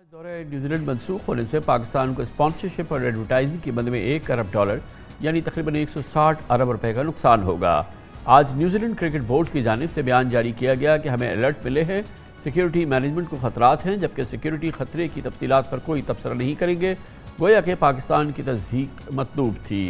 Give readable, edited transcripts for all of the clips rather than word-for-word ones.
दौरे न्यूजीलैंड मनसूख होने से पाकिस्तान को स्पॉन्सरशिप और एडवर्टाइजिंग की मद में $1 अरब यानी तकरीबन 160 अरब रुपए का नुकसान होगा। आज न्यूजीलैंड क्रिकेट बोर्ड की जानिब से बयान जारी किया गया कि हमें अलर्ट मिले हैं, सिक्योरिटी मैनेजमेंट को खतरात हैं, जबकि सिक्योरिटी खतरे की तफसीलात पर कोई तबसरा नहीं करेंगे। गोया कि पाकिस्तान की तस्दीक मतलूब थी।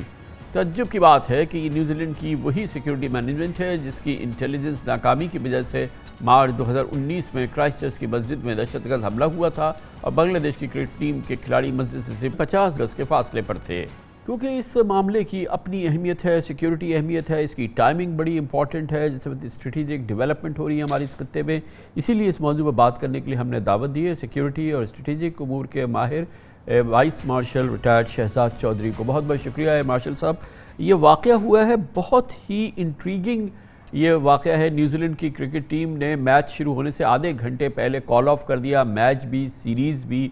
तज्जुब की बात है कि न्यूजीलैंड की वही सिक्योरिटी मैनेजमेंट है जिसकी इंटेलिजेंस नाकामी की वजह से मार्च 2019 में क्राइस्टचर्च की मस्जिद में दहशतगर्द हमला हुआ था और बांग्लादेश की क्रिकेट टीम के खिलाड़ी मस्जिद से 50 गज के फासले पर थे। क्योंकि इस मामले की अपनी अहमियत है, सिक्योरिटी अहमियत है, इसकी टाइमिंग बड़ी इंपॉर्टेंट है, जिसमें स्ट्रेटेजिक डेवलपमेंट हो रही है हमारी इस खत्ते में, इसीलिए इस मौजू पर बात करने के लिए हमने दावत दी है सिक्योरिटी और स्ट्रेटेजिक उमूर के माहिर vice marshal retired Shahzad Chaudhry को। बहुत बहुत शुक्रिया है मार्शल साहब। ये वाक़या हुआ है, बहुत ही इंट्रीगिंग ये वाक़या है। न्यूजीलैंड की क्रिकेट टीम ने मैच शुरू होने से आधे घंटे पहले कॉल ऑफ कर दिया, मैच भी, सीरीज़ भी,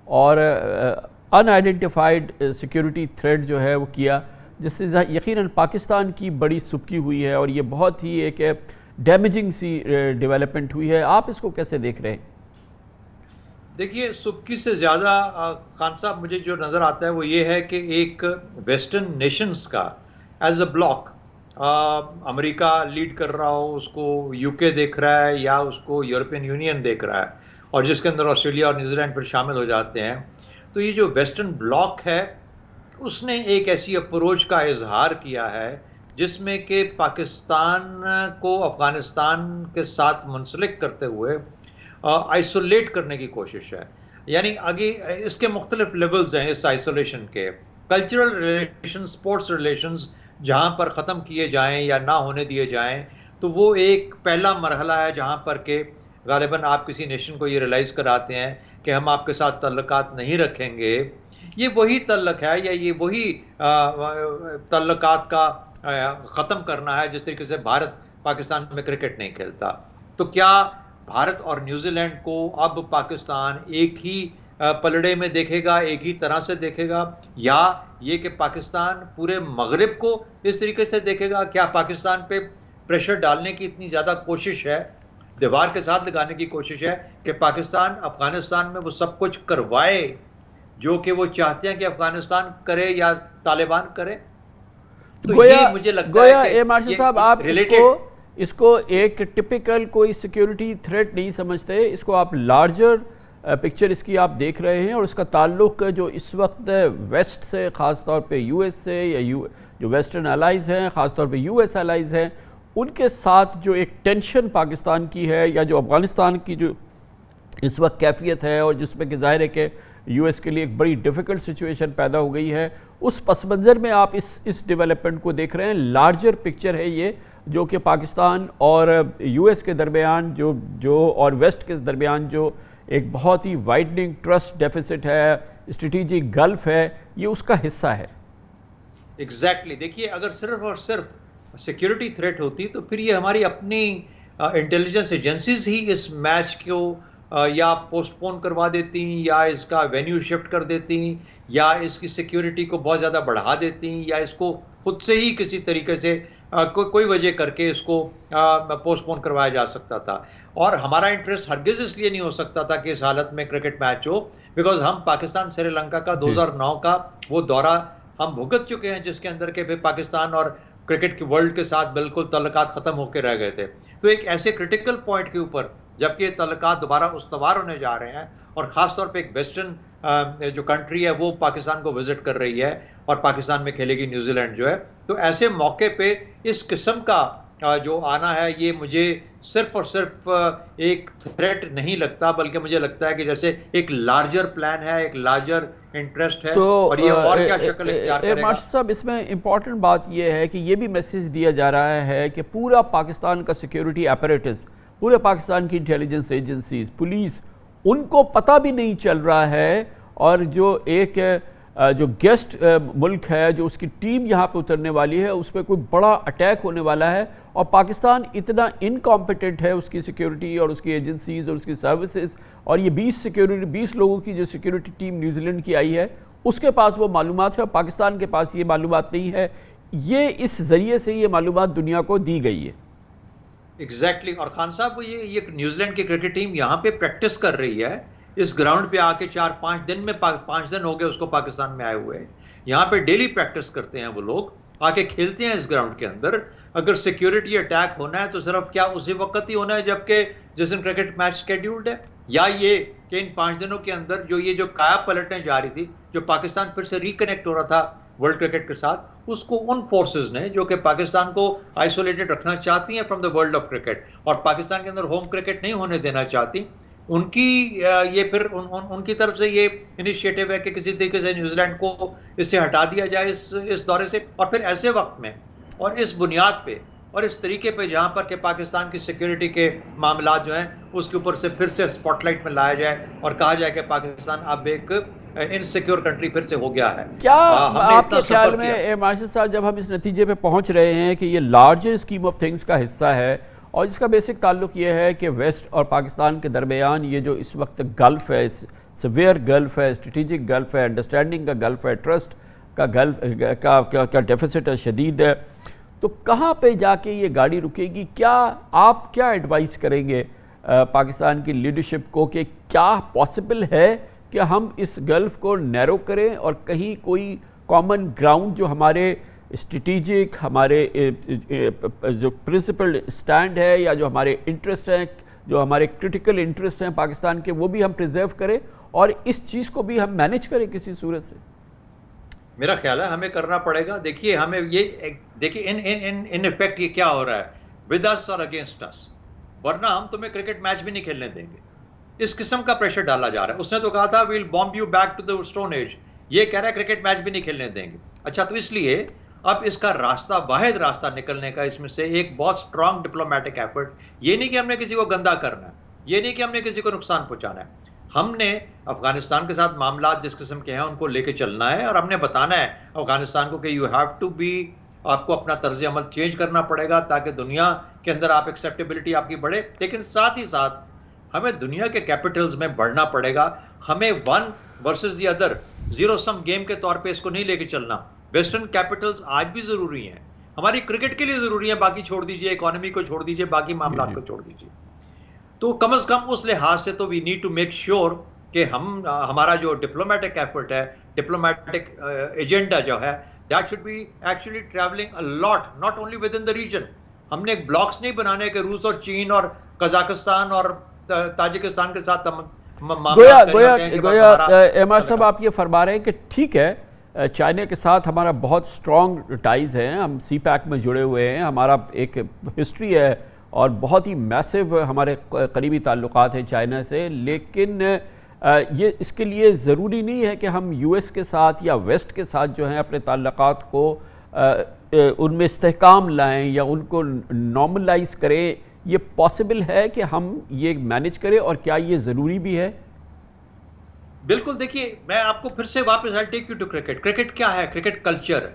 और अनआइडेंटिफाइड सिक्योरिटी थ्रेट जो है वो किया, जिससे यकीनन पाकिस्तान की बड़ी सुबकी हुई है और ये बहुत ही एक डैमेजिंग सी डेवलपमेंट हुई है। आप इसको कैसे देख रहे हैं? देखिए, सुबकी से ज़्यादा खान साहब मुझे जो नज़र आता है वो ये है कि एक वेस्टर्न नेशंस का as a bloc, America lead कर रहा हो, उसको यूके देख रहा है या उसको यूरोपियन यूनियन देख रहा है, और जिसके अंदर ऑस्ट्रेलिया और न्यूजीलैंड फिर शामिल हो जाते हैं, तो ये जो वेस्टर्न ब्लॉक है उसने एक ऐसी अप्रोच का इजहार किया है जिसमें कि पाकिस्तान को अफ़गानिस्तान के साथ मुंसलिक करते हुए आइसोलेट करने की कोशिश है। यानी आगे इसके मुख्तलिफ लेवल्स हैं इस आइसोलेशन के। कल्चरल रिलेशन, स्पोर्ट्स रिलेशंस जहाँ पर ख़त्म किए जाएं या ना होने दिए जाएं, तो वो एक पहला मरहला है जहाँ पर के गालिबन आप किसी नेशन को ये रियलाइज़ कराते हैं कि हम आपके साथ तल्लुकात नहीं रखेंगे। ये वही तल्लक है या ये वही तल्लुकात का ख़त्म करना है जिस तरीके से भारत पाकिस्तान में क्रिकेट नहीं खेलता। तो क्या भारत और न्यूजीलैंड को अब पाकिस्तान एक ही पलड़े में देखेगा, एक ही तरह से देखेगा, या ये कि पाकिस्तान पूरे मगरिब को इस तरीके से देखेगा? क्या पाकिस्तान पे प्रेशर डालने की इतनी ज़्यादा कोशिश है, दीवार के साथ लगाने की कोशिश है कि पाकिस्तान अफगानिस्तान में वो सब कुछ करवाए जो कि वो चाहते हैं कि अफगानिस्तान करे या तालिबान करे? तो गोया, ये मुझे लगता है कि मार्शल साहब, आप इसको एक टिपिकल कोई सिक्योरिटी थ्रेट नहीं समझते, इसको आप लार्जर पिक्चर इसकी आप देख रहे हैं, और इसका ताल्लुक जो इस वक्त वेस्ट से, ख़ास तौर पे यूएस से, या जो वेस्टर्न अलाइज़ हैं, ख़ास तौर पे यूएस अलाइज़ हैं, उनके साथ जो एक टेंशन पाकिस्तान की है, या जो अफ़गानिस्तान की जो इस वक्त कैफियत है, और जिसमें कि ज़ाहिर है कि यूएस के लिए एक बड़ी डिफ़िकल्ट सिचुएशन पैदा हो गई है, उस पस मंज़र में आप इस डेवलपमेंट को देख रहे हैं। लार्जर पिक्चर है ये, जो कि पाकिस्तान और यूएस के दरमियान जो और वेस्ट के दरमियान जो एक बहुत ही वाइडनिंग ट्रस्ट डेफिसिट है, स्ट्रेटेजिक गल्फ है, ये उसका हिस्सा है। एग्जैक्टली। देखिए, अगर सिर्फ और सिर्फ सिक्योरिटी थ्रेट होती तो फिर ये हमारी अपनी इंटेलिजेंस एजेंसीज ही इस मैच को या पोस्टपोन करवा देती, या इसका वेन्यू शिफ्ट कर देती, या इसकी सिक्योरिटी को बहुत ज़्यादा बढ़ा देती, या इसको खुद से ही किसी तरीके से कोई वजह करके इसको पोस्टपोन करवाया जा सकता था। और हमारा इंटरेस्ट हरगिज़ इसलिए नहीं हो सकता था कि इस हालत में क्रिकेट मैच हो, बिकॉज हम पाकिस्तान श्रीलंका का 2009 का वो दौरा हम भुगत चुके हैं, जिसके अंदर के फिर पाकिस्तान और क्रिकेट के वर्ल्ड के साथ बिल्कुल तल्लुकात ख़त्म होकर रह गए थे। तो एक ऐसे क्रिटिकल पॉइंट के ऊपर जबकि ये तल्लुकात दोबारा उस्तवार होने जा रहे हैं, और ख़ास तौर पे एक वेस्टर्न जो कंट्री है वो पाकिस्तान को विजिट कर रही है और पाकिस्तान में खेलेगी न्यूजीलैंड जो है, तो ऐसे मौके पे इस किस्म का जो आना है, ये मुझे सिर्फ और सिर्फ एक थ्रेट नहीं लगता, बल्कि मुझे लगता है कि जैसे एक लार्जर प्लान है, एक लार्जर इंटरेस्ट है, तो और ये और क्या शक्ल इख्तियार करेगा। मार्शल साहब, इसमें इंपॉर्टेंट बात ये है कि ये भी मैसेज दिया जा रहा है कि पूरा पाकिस्तान का सिक्योरिटी अपैरेटस, पूरे पाकिस्तान की इंटेलिजेंस एजेंसीज, पुलिस, उनको पता भी नहीं चल रहा है, और जो एक जो गेस्ट मुल्क है, जो उसकी टीम यहाँ पे उतरने वाली है, उस पर कोई बड़ा अटैक होने वाला है, और पाकिस्तान इतना इनकॉम्पिटेंट है, उसकी सिक्योरिटी और उसकी एजेंसीज और उसकी सर्विसेज, और ये 20 लोगों की जो सिक्योरिटी टीम न्यूजीलैंड की आई है, उसके पास वो मालूमात है और पाकिस्तान के पास ये मालूमात नहीं है। ये इस ज़रिए से ये मालूमात दुनिया को दी गई है। एग्जैक्टली। और खान साहब, ये न्यूजीलैंड की क्रिकेट टीम यहाँ पे प्रैक्टिस कर रही है اس گراؤنڈ پہ آ کے 4-5 دن میں 5 دن ہو گئے اس کو پاکستان میں آئے ہوئے ہیں. یہاں پہ ڈیلی پریکٹس کرتے ہیں وہ لوگ, آ کے کھیلتے ہیں اس گراؤنڈ کے اندر. اگر سیکیورٹی اٹیک ہونا ہے تو صرف کیا اسی وقت ہی ہونا ہے جبکہ جس دن کرکٹ میچ سکیڈیولڈ ہے, یا یہ کہ ان 5 دنوں کے اندر جو یہ جو کایا پلٹنے جا رہی تھی, جو پاکستان پھر سے ریکنیکٹ ہو رہا تھا ورلڈ کرکٹ کے ساتھ, اس کو ان فورسز نے جو کہ پاکستان کو آئسولیٹڈ رکھنا چاہتی ہیں from the world of cricket, اور پاکستان کے اندر ہوم کرکٹ نہیں ہونے دینا چاہتی, ان کی یہ پھر ان کی طرف سے یہ انیشیٹو ہے کہ کسی طریقے سے نیوزی لینڈ کو اس سے ہٹا دیا جائے اس دورے سے. اور پھر ایسے وقت میں اور اس بنیاد پہ اور اس طریقے پہ جہاں پر کہ پاکستان کی سیکیورٹی کے معاملات جو ہیں اس کے اوپر سے پھر سے اسپاٹ لائٹ میں لایا جائے اور کہا جائے کہ پاکستان اب ایک انسیکیور کنٹری پھر سے ہو گیا ہے. کیا آپ کے خیال میں مارشل صاحب جب ہم اس نتیجے پہ پہنچ رہے ہیں کہ یہ لارجر اسکیم آف تھنگس کا حصہ ہے اور اس کا بیسک تعلق یہ ہے کہ ویسٹ اور پاکستان کے درمیان یہ جو اس وقت گلف ہے, سویئر گلف ہے, اسٹریٹجک گلف ہے, انڈرسٹینڈنگ کا گلف ہے, ٹرسٹ کا گلف کا ڈیفیسٹ ہے, شدید ہے, تو کہاں پہ جا کے یہ گاڑی رکے گی؟ کیا آپ کیا ایڈوائز کریں گے پاکستان کی لیڈرشپ کو کہ کیا پاسبل ہے کہ ہم اس گلف کو نیرو کریں اور کہیں کوئی کامن گراؤنڈ جو ہمارے اسٹریٹجک, ہمارے جو پرنسپل اسٹینڈ ہے یا جو ہمارے انٹرسٹ ہیں, جو ہمارے کرٹیکل انٹرسٹ ہیں پاکستان کے, وہ بھی ہم پریزرو کریں اور اس چیز کو بھی ہم مینیج کریں کسی صورت سے؟ میرا خیال ہے ہمیں کرنا پڑے گا. دیکھیے ہمیں یہ دیکھیے ان ایفیکٹ یہ کیا ہو رہا ہے, ود اس اور اگینسٹ اس, ورنہ ہم تمہیں کرکٹ میچ بھی نہیں کھیلنے دیں گے. اس قسم کا پریشر ڈالا جا رہا ہے. اس نے تو کہا تھا well bomb you back to the stone age, یہ کہہ رہا ہے کرکٹ میچ بھی نہیں کھیلنے دیں گے. اچھا, تو اس لیے اب اس کا راستہ, واحد راستہ نکلنے کا اس میں سے ایک بہت اسٹرانگ ڈپلومیٹک ایفرٹ, یہ نہیں کہ ہم نے کسی کو گندا کرنا ہے, یہ نہیں کہ ہم نے کسی کو نقصان پہنچانا ہے, ہم نے افغانستان کے ساتھ معاملات جس قسم کے ہیں ان کو لے کے چلنا ہے اور ہم نے بتانا ہے افغانستان کو کہ یو ہیو ٹو بی, آپ کو اپنا طرز عمل چینج کرنا پڑے گا تاکہ دنیا کے اندر آپ ایکسیپٹیبلٹی آپ کی بڑھے. لیکن ساتھ ہی ساتھ ہمیں دنیا کے کیپٹلز میں بڑھنا پڑے گا. ہمیں one versus the other, zero sum game کے طور پہ اس کو نہیں لے کے چلنا. ویسٹرن کیپٹلز آج بھی ضروری ہیں, ہماری کرکٹ کے لیے ضروری ہیں, باقی چھوڑ دیجئے, اکانومی کو چھوڑ دیجئے, باقی معاملات کو چھوڑ دیجئے. تو کم از کم اس لحاظ سے تو we need to make sure کہ ہمارا جو ڈپلومیٹک ایفرٹ ہے, ڈپلومیٹک ایجنڈا جو ہے, that should be actually travelling a lot, not only with in the region. ہم نے بلاکس نہیں بنانے کہ روس اور چین اور قزاقستان اور تاجکستان کے ساتھ گویا احمد صاحب آپ یہ فرما رہے ہیں کہ ٹھیک ہے چائنا کے ساتھ ہمارا بہت اسٹرانگ ٹائز ہیں, ہم سی پیک میں جڑے ہوئے ہیں, ہمارا ایک ہسٹری ہے اور بہت ہی میسو ہمارے قریبی تعلقات ہیں چائنا سے, لیکن یہ اس کے لیے ضروری نہیں ہے کہ ہم یو ایس کے ساتھ یا ویسٹ کے ساتھ جو ہیں اپنے تعلقات کو ان میں استحکام لائیں یا ان کو نارملائز کریں. یہ پاسبل ہے کہ ہم یہ مینیج کریں اور کیا یہ ضروری بھی ہے؟ بالکل. دیکھیے میں آپ کو پھر سے واپس I'll take you to cricket. Cricket کیا ہے؟ کرکٹ کلچر ہے.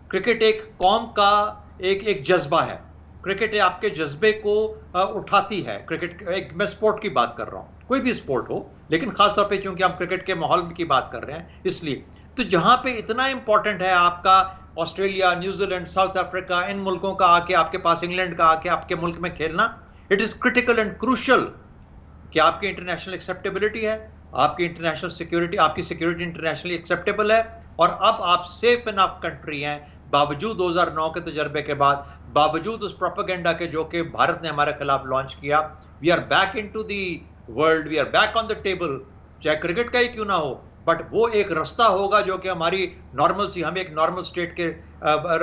کرکٹ ایک قوم کا ایک جذبہ ہے. کرکٹ آپ کے جذبے کو اٹھاتی ہے. کرکٹ ایک, میں سپورٹ کی بات کر رہا ہوں, کوئی بھی سپورٹ ہو, لیکن خاص طور پہ چونکہ ہم کرکٹ کے ماحول کی بات کر رہے ہیں اس لیے. تو جہاں پہ اتنا امپورٹنٹ ہے آپ کا Australia, New Zealand, South Africa, ان ملکوں کا آ کے آپ کے پاس, انگلینڈ کا آ کے آپ کے ملک میں کھیلنا, it is critical and crucial کہ آپ کی انٹرنیشنل ایکسیپٹیبلٹی ہے, آپ کی انٹرنیشنل سیکیورٹی, آپ کی سیکیورٹی انٹرنیشنلی ایکسیپٹیبل ہے, اور اب آپ سیف انف کنٹری ہیں باوجود 2009 کے تجربے کے بعد, باوجود اس پروپیگنڈا کے جو کہ بھارت نے ہمارے خلاف لانچ کیا. We are back into the world, we are back on the table, چاہے کرکٹ کا ہی کیوں نہ ہو, بٹ وہ ایک رستہ ہوگا جو کہ ہماری نارمل سی, ہمیں ایک نارمل سٹیٹ کے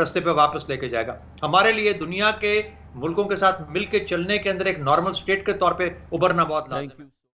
رستے پہ واپس لے کے جائے گا. ہمارے لیے دنیا کے ملکوں کے ساتھ مل کے چلنے کے اندر ایک نارمل سٹیٹ کے طور پہ ابھرنا بہت لازم ہے.